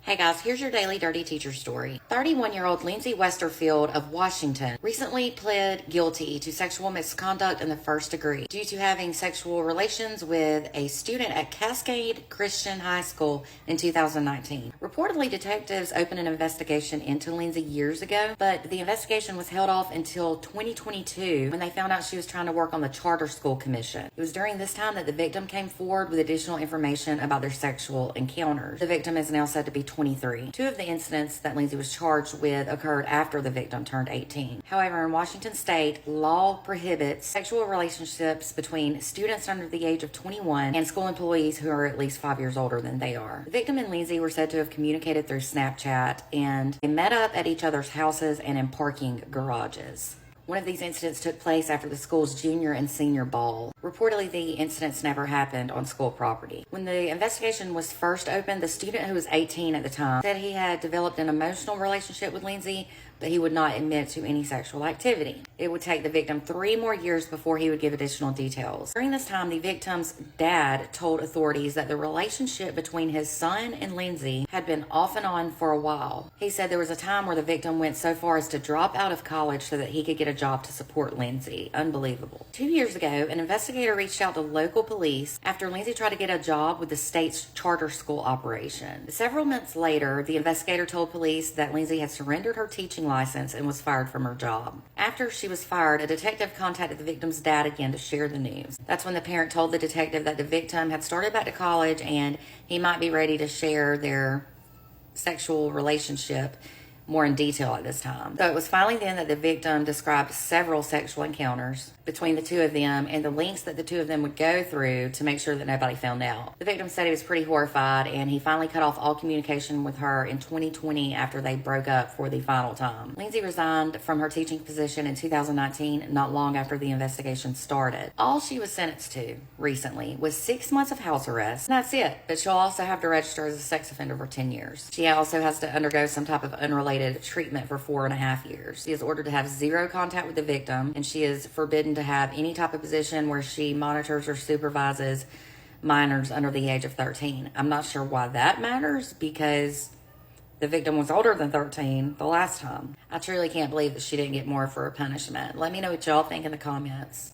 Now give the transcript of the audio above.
Hey guys, here's your daily dirty teacher story. 31-year-old Lindsay Westerfield of Washington recently pled guilty to sexual misconduct in the first degree due to having sexual relations with a student at Cascade Christian High School in 2019. Reportedly, detectives opened an investigation into Lindsay years ago, but the investigation was held off until 2022 when they found out she was trying to work on the Charter School Commission. It was during this time that the victim came forward with additional information about their sexual encounters. The victim is now said to be 23. Two of the incidents that Lindsay was charged with occurred after the victim turned 18. However, in Washington state, law prohibits sexual relationships between students under the age of 21 and school employees who are at least 5 years older than they are. The victim and Lindsay were said to have communicated through Snapchat, and they met up at each other's houses and in parking garages. One of these incidents took place after the school's junior and senior ball. Reportedly, the incidents never happened on school property. When the investigation was first opened, the student, who was 18 at the time, said he had developed an emotional relationship with Lindsay, but he would not admit to any sexual activity. It would take the victim 3 more years before he would give additional details. During this time, the victim's dad told authorities that the relationship between his son and Lindsay had been off and on for a while. He said there was a time where the victim went so far as to drop out of college so that he could get a job to support Lindsay. Unbelievable. 2 years ago, an investigator reached out to local police after Lindsay tried to get a job with the state's charter school operation. Several months later, the investigator told police that Lindsay had surrendered her teaching license and was fired from her job. After she was fired, a detective contacted the victim's dad again to share the news. That's when the parent told the detective that the victim had started back to college and he might be ready to share their sexual relationship more in detail at this time. So it was finally then that the victim described several sexual encounters between the two of them and the lengths that the two of them would go through to make sure that nobody found out. The victim said he was pretty horrified, and he finally cut off all communication with her in 2020 after they broke up for the final time. Lindsay resigned from her teaching position in 2019, not long after the investigation started. All she was sentenced to recently was 6 months of house arrest. And that's it, but she'll also have to register as a sex offender for 10 years. She also has to undergo some type of unrelated treatment for 4.5 years. She is ordered to have 0 contact with the victim, and she is forbidden to have any type of position where she monitors or supervises minors under the age of 13. I'm not sure why that matters, because the victim was older than 13 the last time. I truly can't believe that she didn't get more for her punishment. Let me know what y'all think in the comments.